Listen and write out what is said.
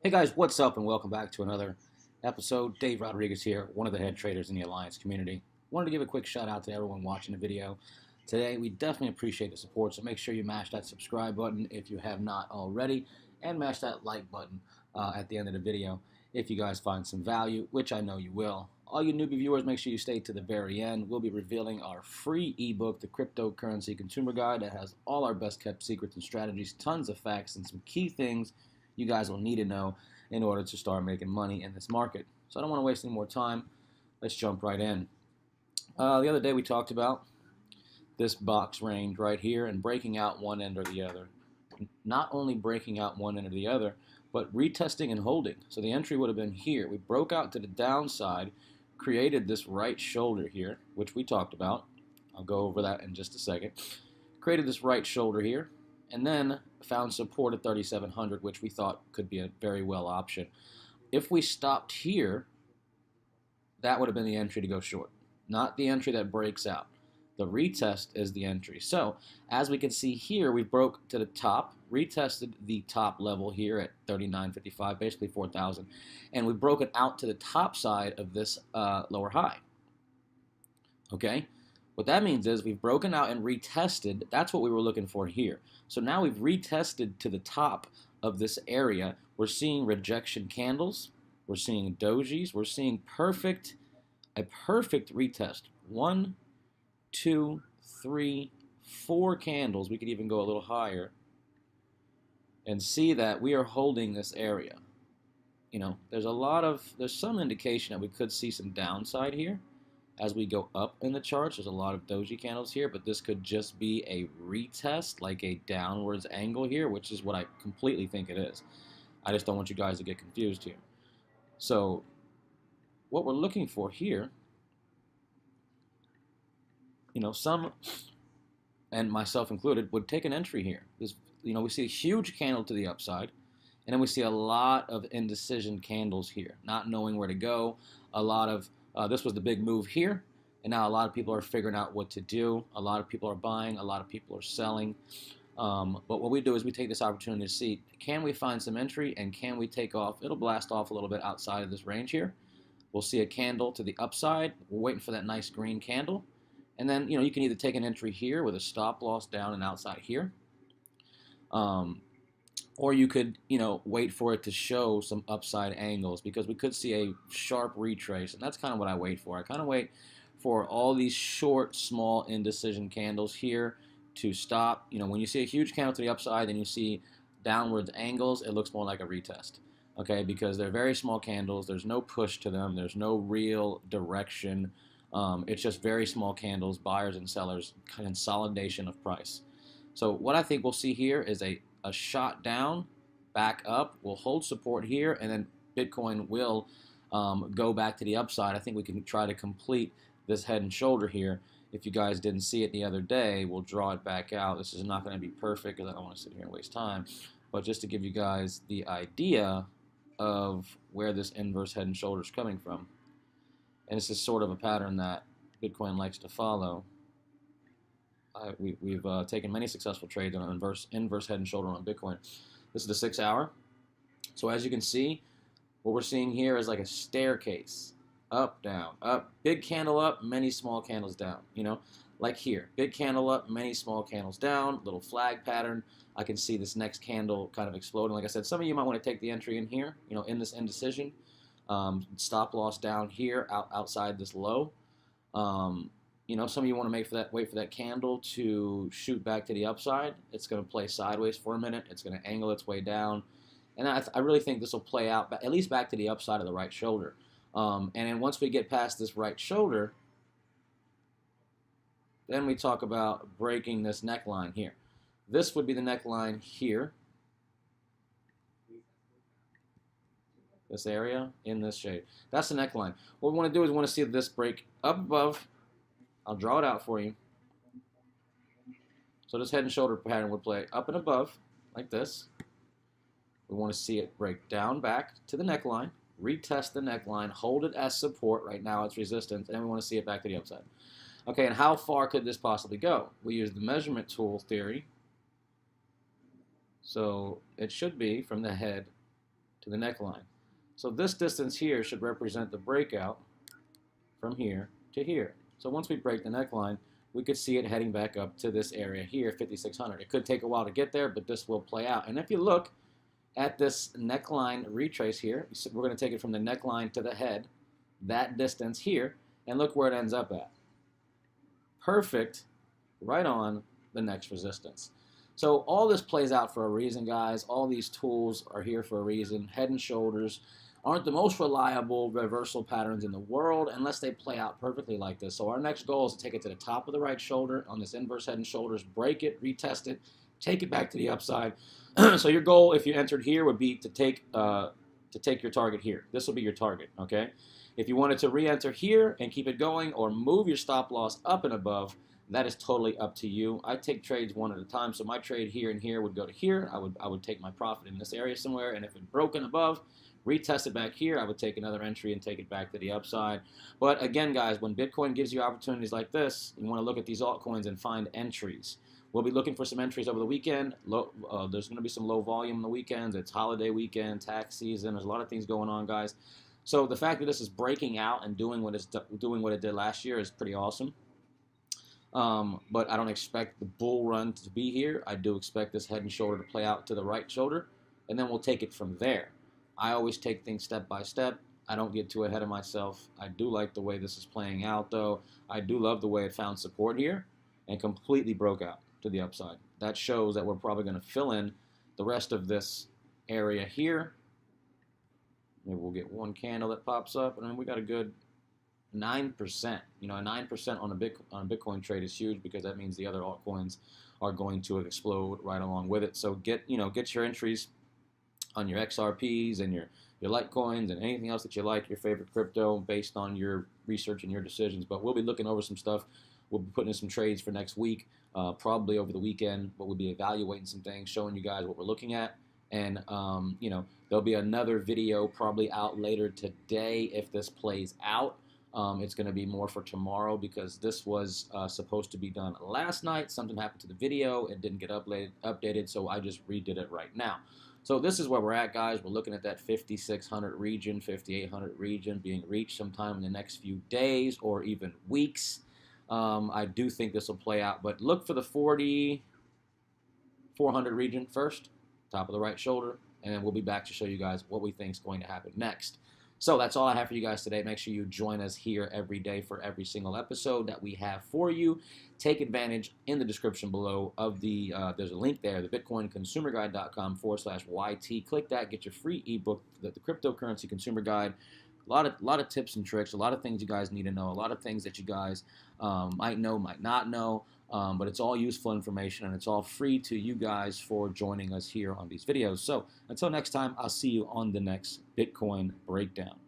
Hey guys, what's up and welcome back to another episode. Dave Rodriguez here, one of the head traders in the Alliance community. Wanted to give a quick shout out to everyone watching the video today. We definitely appreciate the support, so make sure you mash that subscribe button if you have not already, and mash that like button at the end of the video if you guys find some value, which I know you will. All you newbie viewers, make sure you stay to the very end. We'll be revealing our free ebook, The Cryptocurrency Consumer Guide, that has all our best kept secrets and strategies, tons of facts, and some key things you guys will need to know in order to start making money in this market. So I don't want to waste any more time. Let's jump right in. The other day we talked about this box range right here and breaking out one end or the other. Not only breaking out one end or the other, but retesting and holding. So the entry would have been here. We broke out to the downside, created this right shoulder here, which we talked about. I'll go over that in just a second. Created this right shoulder here, and then found support at 3,700, which we thought could be a very well option. If we stopped here, that would have been the entry to go short, not the entry that breaks out. The retest is the entry. So as we can see here, we broke to the top, retested the top level here at 39.55, basically 4,000, and we broke it out to the top side of this lower high. Okay? What that means is we've broken out and retested. That's what we were looking for here. So now we've retested to the top of this area. We're seeing rejection candles. We're seeing dojis. We're seeing a perfect retest. 1, 2, 3, 4 candles. We could even go a little higher and see that we are holding this area. You know, there's some indication that we could see some downside here. As we go up in the charts, there's a lot of doji candles here, but this could just be a retest, like a downwards angle here, which is what I completely think it is. I just don't want you guys to get confused here. So what we're looking for here, you know, some, and myself included, would take an entry here. This, you know, we see a huge candle to the upside, and then we see a lot of indecision candles here, not knowing where to go, a lot of this was the big move here, and now a lot of people are figuring out what to do. A lot of people are buying, a lot of people are selling. But what we do is we take this opportunity to see, can we find some entry, and can we take off? It'll blast off a little bit outside of this range here. We'll see a candle to the upside. We're waiting for that nice green candle. And then, you know, you can either take an entry here with a stop loss down and outside here. Or you could, you know, wait for it to show some upside angles, because we could see a sharp retrace, and that's kind of what I wait for. I kind of wait for all these short, small indecision candles here to stop. You know, when you see a huge candle to the upside and you see downwards angles, it looks more like a retest, okay, because they're very small candles. There's no push to them. There's no real direction. It's just very small candles, buyers and sellers, consolidation of price. So what I think we'll see here is a shot down, back up. We'll hold support here, and then Bitcoin will go back to the upside. I think we can try to complete this head and shoulder here. If you guys didn't see it the other day, we'll draw it back out. This is not going to be perfect because I don't want to sit here and waste time, but just to give you guys the idea of where this inverse head and shoulder is coming from. And this is sort of a pattern that Bitcoin likes to follow. We've taken many successful trades on an inverse head and shoulder on Bitcoin. This is the 6 hour. So as you can see, what we're seeing here is like a staircase. Up, down, up. Big candle up, many small candles down. You know, like here. Big candle up, many small candles down. Little flag pattern. I can see this next candle kind of exploding. Like I said, some of you might want to take the entry in here, you know, in this indecision. Stop loss down here, outside this low. You know, some of you want to wait for that candle to shoot back to the upside. It's going to play sideways for a minute. It's going to angle its way down. And I really think this will play out, at least back to the upside of the right shoulder. And then once we get past this right shoulder, then we talk about breaking this neckline here. This would be the neckline here. This area in this shade. That's the neckline. What we want to do is we want to see this break up above. I'll draw it out for you. So this head and shoulder pattern would play up and above, like this. We want to see it break down back to the neckline, retest the neckline, hold it as support. Right now it's resistance, and then we want to see it back to the upside. Okay, and how far could this possibly go? We use the measurement tool theory. So it should be from the head to the neckline. So this distance here should represent the breakout from here to here. So once we break the neckline, we could see it heading back up to this area here, 5,600. It could take a while to get there, but this will play out. And if you look at this neckline retrace here, we're going to take it from the neckline to the head, that distance here, and look where it ends up at. Perfect, right on the next resistance. So all this plays out for a reason, guys. All these tools are here for a reason. Head and shoulders aren't the most reliable reversal patterns in the world unless they play out perfectly like this. So our next goal is to take it to the top of the right shoulder on this inverse head and shoulders, break it, retest it, take it back to the upside. So your goal, if you entered here, would be to take your target here. This will be your target, okay? If you wanted to re-enter here and keep it going or move your stop loss up and above, that is totally up to you. I take trades one at a time, so my trade here and here would go to here. I would take my profit in this area somewhere, and if it broken above, retest it back here, I would take another entry and take it back to the upside. But again, guys, when Bitcoin gives you opportunities like this, you want to look at these altcoins and find entries. We'll be looking for some entries over the weekend. There's going to be some low volume on the weekends. It's holiday weekend, tax season. There's a lot of things going on, guys. So the fact that this is breaking out and doing what it did last year is pretty awesome. But I don't expect the bull run to be here. I do expect this head and shoulder to play out to the right shoulder, and then we'll take it from there. I always take things step by step. I don't get too ahead of myself. I do like the way this is playing out, though. I do love the way it found support here and completely broke out to the upside. That shows that we're probably going to fill in the rest of this area here. Maybe we'll get one candle that pops up, and then we got a good 9%. You know, a 9% on a Bitcoin trade is huge because that means the other altcoins are going to explode right along with it. So get your entries on your XRPs and your Litecoins and anything else that you like, your favorite crypto, based on your research and your decisions. But we'll be looking over some stuff. We'll be putting in some trades for next week, probably over the weekend, but we'll be evaluating some things, showing you guys what we're looking at. And, there'll be another video probably out later today if this plays out. It's going to be more for tomorrow because this was supposed to be done last night. Something happened to the video. It didn't get updated, so I just redid it right now. So this is where we're at, guys. We're looking at that 5,600 region, 5,800 region being reached sometime in the next few days or even weeks. I do think this will play out, but look for the 4,400 region first, top of the right shoulder, and then we'll be back to show you guys what we think is going to happen next. So that's all I have for you guys today. Make sure you join us here every day for every single episode that we have for you. Take advantage in the description below of there's a link there, the bitcoinconsumerguide.com/YT. Click that, get your free ebook, the Cryptocurrency Consumer Guide. A lot of tips and tricks, a lot of things you guys need to know, a lot of things that you guys might know, might not know. But it's all useful information, and it's all free to you guys for joining us here on these videos. So until next time, I'll see you on the next Bitcoin Breakdown.